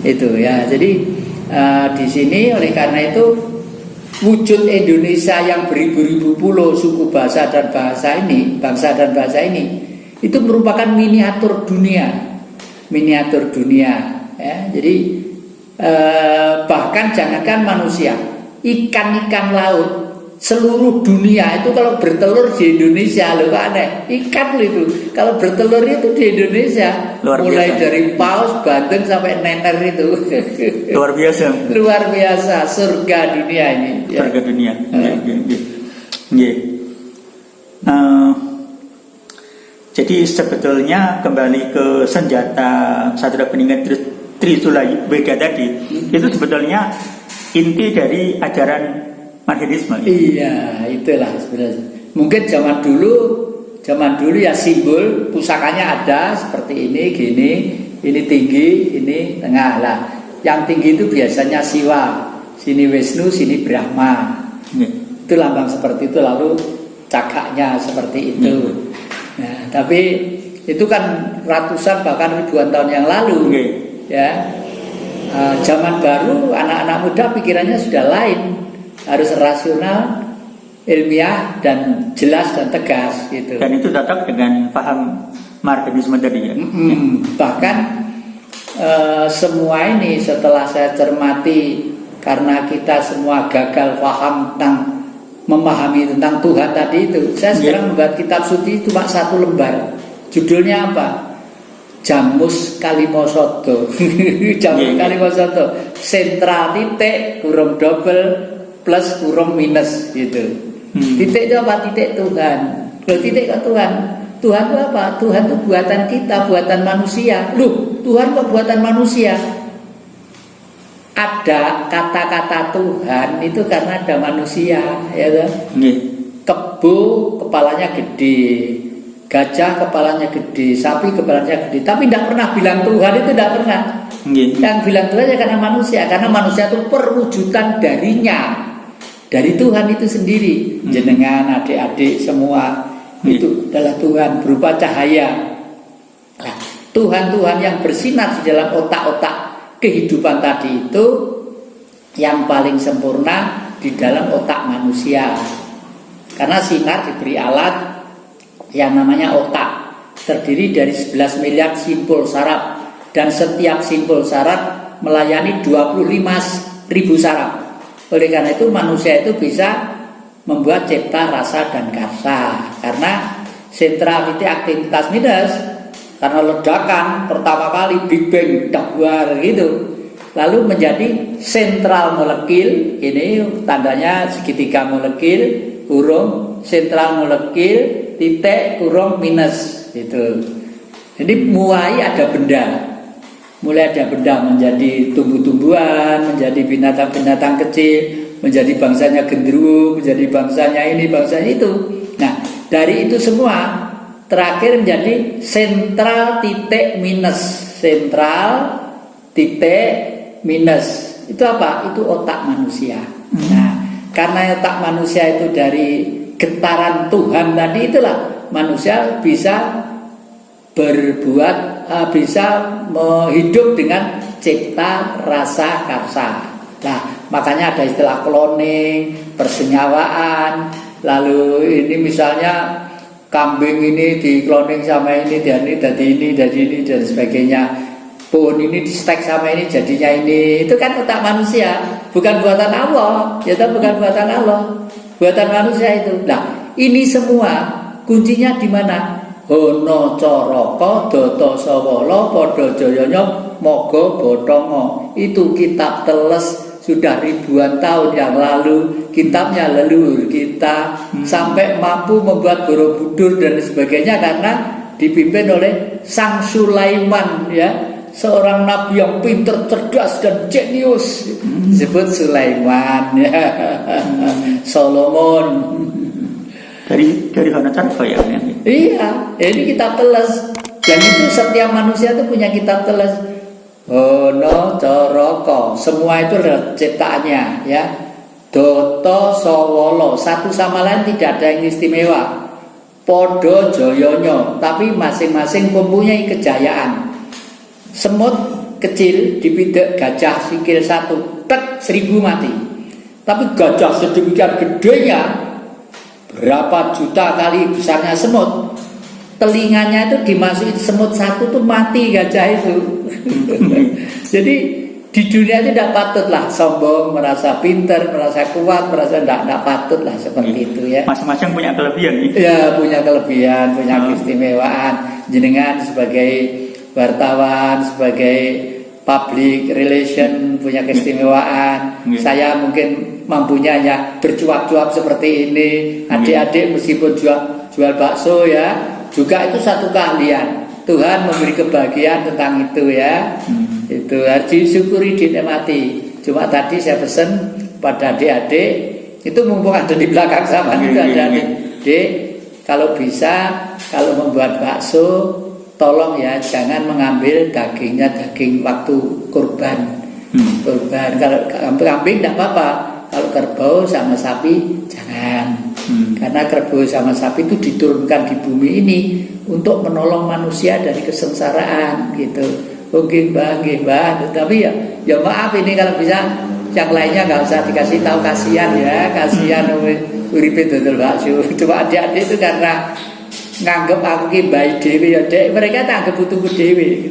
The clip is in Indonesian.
Itu ya. Jadi di sini oleh karena itu wujud Indonesia yang beribu-ribu pulau, suku, bangsa dan bahasa ini itu merupakan miniatur dunia ya. Jadi bahkan jangankan manusia, ikan-ikan laut seluruh dunia itu kalau bertelur di Indonesia, loh aneh, ikan itu kalau bertelur itu di Indonesia, mulai dari paus, bandeng sampai nener itu luar biasa, surga dunia ini, surga dunia. Jadi sebetulnya kembali ke senjata Satria Beringin Trisula Weda tadi, itu sebetulnya inti dari ajaran Marxisme. Iya, itulah sebenarnya. Mungkin zaman dulu ya simbol pusakanya ada seperti ini, gini, ini tinggi, ini tengah lah. Yang tinggi itu biasanya Siwa, sini Wisnu, sini Brahma. Itu lambang seperti itu, lalu cakaknya seperti itu. Nah, tapi itu kan ratusan bahkan ribuan tahun yang lalu, ya. Zaman baru anak-anak muda pikirannya sudah lain. Harus rasional, ilmiah dan jelas dan tegas gitu. Dan itu cocok dengan paham Marxisme tadi ya. Bahkan semua ini setelah saya cermati, karena kita semua gagal paham tentang memahami tentang Tuhan tadi itu, saya sekarang membuat kitab suci cuma 1 lembar. Judulnya apa? Jamus Kalimosodo. Jamus Kalimosodo. Sentral titik kurung double plus kurung minus gitu. Titik itu apa? Titik Tuhan. Loh, titik ke Tuhan. Tuhan itu apa? Tuhan itu buatan kita, buatan manusia. Loh, Tuhan kok buatan manusia? Ada kata-kata Tuhan itu karena ada manusia, ya kan? Kebo kepalanya gede, gajah kepalanya gede, sapi kepalanya gede, tapi tidak pernah bilang Tuhan, itu tidak pernah. Yang bilang Tuhan ya karena manusia itu perwujudan darinya. Dari Tuhan itu sendiri. Jenengan, adik-adik semua itu adalah Tuhan berupa cahaya. Nah, Tuhan-Tuhan yang bersinar di dalam otak-otak kehidupan tadi itu yang paling sempurna di dalam otak manusia. Karena sinar diberi alat yang namanya otak, terdiri dari 11 miliar simpul saraf, dan setiap simpul saraf melayani 25.000 saraf. Oleh karena itu manusia itu bisa membuat cipta, rasa, dan karsa. Karena sentra titik aktivitas minus, karena ledakan pertama kali Big Bang dahwar gitu, lalu menjadi sentral molekul. Ini tandanya segitiga molekul kurung sentral molekul titik kurung minus gitu. Jadi mulai ada benda menjadi tumbuh-tumbuhan, menjadi binatang-binatang kecil, menjadi bangsanya genderuwo, menjadi bangsanya ini, bangsanya itu. Nah, dari itu semua terakhir menjadi sentral titik minus. Sentral titik minus. Itu apa? Itu otak manusia. Nah, karena otak manusia itu dari getaran Tuhan tadi, itulah manusia bisa berbuat, bisa hidup dengan cipta, rasa, karsa. Nah, makanya ada istilah cloning, persenyawaan. Lalu ini misalnya kambing ini di cloning sama ini, dan ini, dan sebagainya. Pohon ini di stek sama ini, jadinya ini. Itu kan otak manusia, bukan buatan Allah. Ya, bukan buatan Allah, buatan manusia itu. Nah, ini semua kuncinya di mana? Hono coroko doto sawolo podo joyonyo mogo botongo. Itu kitab teles sudah ribuan tahun yang lalu. Kitabnya leluhur kita sampai mampu membuat Borobudur dan sebagainya karena dipimpin oleh Sang Sulaiman, ya, seorang nabi yang pintar, cerdas dan jenius. Disebut Sulaiman, ya. Solomon. Dari Honocoroko ya? Iya, ini kitab teles. Dan itu setiap manusia itu punya kitab teles. Honocoroko, semua itu adalah ciptaannya, ya. Doto sawolo, satu sama lain tidak ada yang istimewa. Podo joyonyo, tapi masing-masing mempunyai kejayaan. Semut kecil dipidak gajah sikil satu, tek 1000 mati. Tapi gajah sedemikian gedenya, berapa juta kali besarnya semut, telinganya itu dimasukin semut satu tuh mati gajah itu. Jadi di dunia itu tidak patut lah sombong, merasa pintar, merasa kuat, merasa tidak patut lah seperti itu ya. Masing-masing punya kelebihan nih. Ya punya kelebihan, punya keistimewaan. Jenengan sebagai wartawan, sebagai public relation punya keistimewaan. Saya mungkin mampunya hanya bercuap-cuap seperti ini. Adik-adik meskipun jual bakso ya, juga itu satu keahlian. Tuhan memberi kebahagiaan tentang itu ya. Itu harus disyukuri, dinikmati. Cuma tadi saya pesan pada adik-adik, itu mumpung ada di belakang sama itu ada adik. Dek, kalau bisa, kalau membuat bakso, tolong ya jangan mengambil dagingnya daging waktu kurban. Kurban kalau kambing tidak apa-apa, kalau kerbau sama sapi jangan. Karena kerbau sama sapi itu diturunkan di bumi ini untuk menolong manusia dari kesengsaraan gitu. Oke mbah, tapi ya maaf ini kalau bisa yang lainnya nggak usah dikasih tahu, kasihan ya, kasihan uripe dodol bakso. Cuma adik-adik itu karena nganggep aku ki baik dewi ya dek, mereka tak anggap butuh dewi.